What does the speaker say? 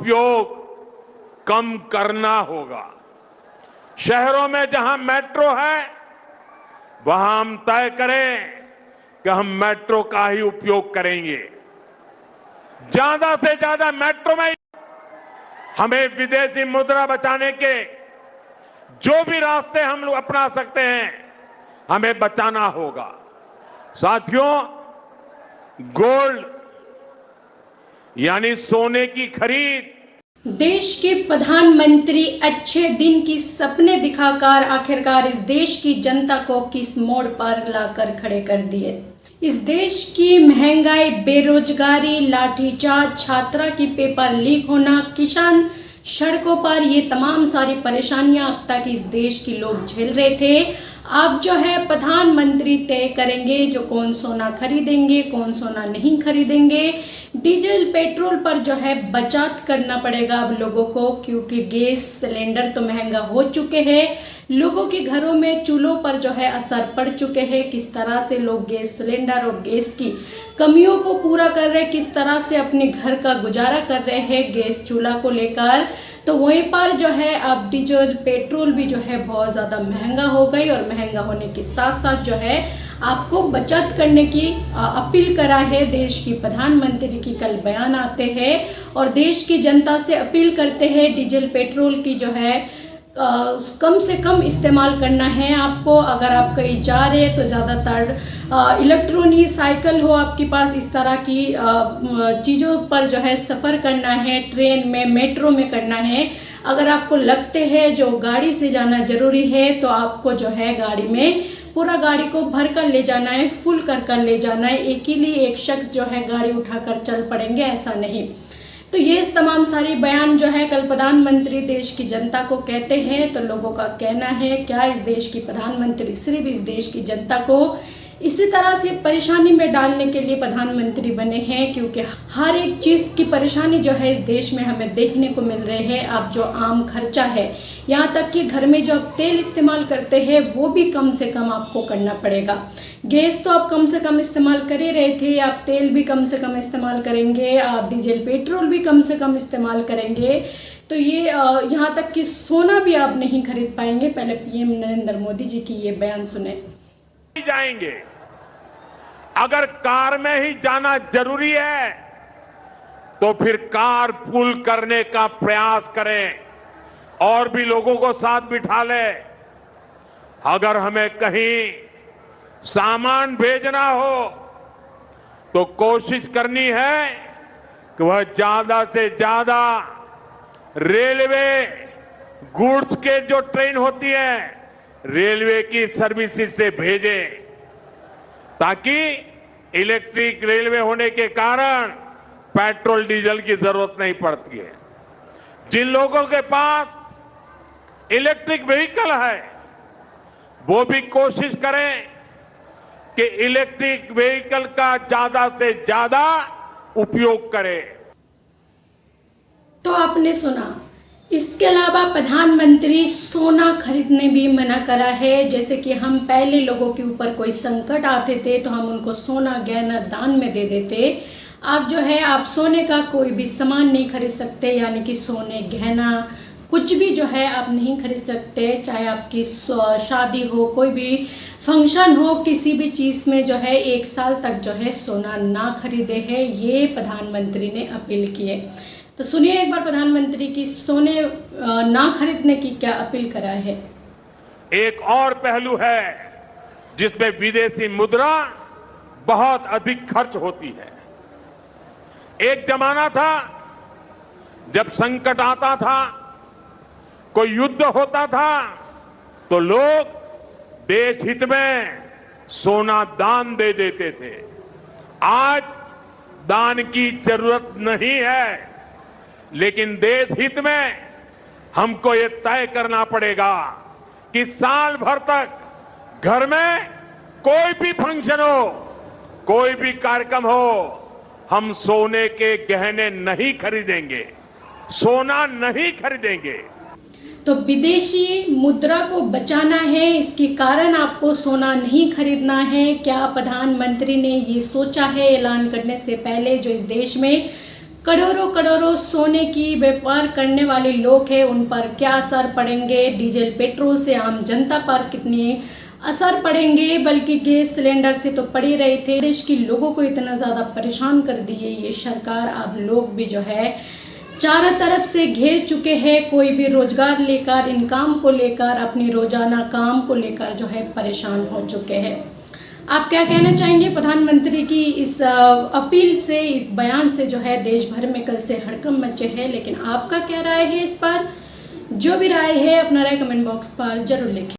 उपयोग कम करना होगा। शहरों में जहां मेट्रो है वहां हम तय करें कि हम मेट्रो का ही उपयोग करेंगे। ज्यादा से ज्यादा मेट्रो में हमें विदेशी मुद्रा बचाने के जो भी रास्ते हम लोग अपना सकते हैं हमें बचाना होगा। साथियों, गोल्ड यानी सोने की खरीद देश के प्रधानमंत्री अच्छे दिन की सपने दिखाकर आखिरकार इस देश की जनता को किस मोड़ पर लाकर खड़े कर दिए। इस देश की महंगाई, बेरोजगारी, लाठीचार्ज, छात्रा की पेपर लीक होना, किसान सड़कों पर, ये तमाम सारी परेशानियां अब तक इस देश के लोग झेल रहे थे। अब जो है प्रधानमंत्री तय करेंगे जो कौन सोना खरीदेंगे, कौन सोना नहीं खरीदेंगे। डीजल पेट्रोल पर जो है बचत करना पड़ेगा अब लोगों को, क्योंकि गैस सिलेंडर तो महंगा हो चुके हैं। लोगों के घरों में चूल्हों पर जो है असर पड़ चुके हैं। किस तरह से लोग गैस सिलेंडर और गैस की कमियों को पूरा कर रहे हैं, किस तरह से अपने घर का गुजारा कर रहे हैं गैस चूल्हा को लेकर। तो वहीं पर जो है अब डीजल पेट्रोल भी जो है बहुत ज़्यादा महंगा हो गई, और महंगा होने के साथ साथ जो है आपको बचत करने की अपील करा है देश की प्रधानमंत्री की। कल बयान आते हैं और देश की जनता से अपील करते हैं डीजल पेट्रोल की जो है कम से कम इस्तेमाल करना है आपको। अगर आप कहीं जा रहे हैं तो ज़्यादातर इलेक्ट्रॉनिक साइकिल हो आपके पास, इस तरह की चीज़ों पर जो है सफ़र करना है, ट्रेन में, मेट्रो में करना है। अगर आपको लगते हैं जो गाड़ी से जाना ज़रूरी है तो आपको जो है गाड़ी में पूरा गाड़ी को भर कर ले जाना है, फुल कर ले जाना है। एक ही लिए एक शख्स जो है गाड़ी उठाकर चल पड़ेंगे, ऐसा नहीं। तो ये तमाम सारी बयान जो है कल प्रधानमंत्री देश की जनता को कहते हैं। तो लोगों का कहना है क्या इस देश की प्रधानमंत्री सिर्फ इस देश की जनता को इसी तरह से परेशानी में डालने के लिए प्रधानमंत्री बने हैं, क्योंकि हर एक चीज़ की परेशानी जो है इस देश में हमें देखने को मिल रहे हैं। अब जो आम खर्चा है, यहाँ तक कि घर में जो आप तेल इस्तेमाल करते हैं वो भी कम से कम आपको करना पड़ेगा। गैस तो आप कम से कम इस्तेमाल कर ही रहे थे, आप तेल भी कम से कम इस्तेमाल करेंगे, आप डीजल पेट्रोल भी कम से कम इस्तेमाल करेंगे। तो ये यहाँ तक कि सोना भी आप नहीं खरीद पाएंगे। पहले पीएम नरेंद्र मोदी जी की ये बयान सुने। जाएंगे, अगर कार में ही जाना जरूरी है तो फिर कार पूल करने का प्रयास करें और भी लोगों को साथ बिठा ले। अगर हमें कहीं सामान भेजना हो तो कोशिश करनी है कि वह ज्यादा से ज्यादा रेलवे गुड्स के जो ट्रेन होती है रेलवे की सर्विसेज से भेजें, ताकि इलेक्ट्रिक रेलवे होने के कारण पेट्रोल डीजल की जरूरत नहीं पड़ती है। जिन लोगों के पास इलेक्ट्रिक व्हीकल है वो भी कोशिश करें कि इलेक्ट्रिक व्हीकल का ज्यादा से ज्यादा उपयोग करें। तो आपने सुना, इसके अलावा प्रधानमंत्री सोना खरीदने भी मना करा है। जैसे कि हम पहले लोगों के ऊपर कोई संकट आते थे तो हम उनको सोना गहना दान में दे देते। अब जो है आप सोने का कोई भी सामान नहीं खरीद सकते, यानी कि सोने गहना कुछ भी जो है आप नहीं खरीद सकते। चाहे आपकी शादी हो, कोई भी फंक्शन हो, किसी भी चीज़ में जो है 1 साल तक जो है सोना ना खरीदे है, ये प्रधानमंत्री ने अपील की है। तो सुनिए एक बार प्रधानमंत्री की सोने ना खरीदने की क्या अपील करा है। एक और पहलू है जिसमें विदेशी मुद्रा बहुत अधिक खर्च होती है। एक जमाना था जब संकट आता था, कोई युद्ध होता था तो लोग देश हित में सोना दान दे देते थे। आज दान की जरूरत नहीं है, लेकिन देश हित में हमको ये तय करना पड़ेगा कि साल भर तक घर में कोई भी फंक्शन हो, कोई भी कार्यक्रम हो, हम सोने के गहने नहीं खरीदेंगे, सोना नहीं खरीदेंगे। तो विदेशी मुद्रा को बचाना है, इसके कारण आपको सोना नहीं खरीदना है। क्या प्रधानमंत्री ने ये सोचा है ऐलान करने से पहले जो इस देश में करोड़ों करोड़ों सोने की व्यापार करने वाले लोग हैं, उन पर क्या असर पड़ेंगे, डीजल पेट्रोल से आम जनता पर कितनी असर पड़ेंगे, बल्कि गैस सिलेंडर से तो पड़ ही रहे थे। देश के लोगों को इतना ज़्यादा परेशान कर दिए ये सरकार। अब लोग भी जो है चारों तरफ से घेर चुके हैं, कोई भी रोजगार लेकर, इनकम को लेकर, अपने रोजाना काम को लेकर जो है परेशान हो चुके हैं। आप क्या कहना चाहेंगे प्रधानमंत्री की इस अपील से, इस बयान से जो है देश भर में कल से हड़कंप मचे है, लेकिन आपका क्या राय है इस पर? जो भी राय है अपना राय कमेंट बॉक्स पर जरूर लिखें।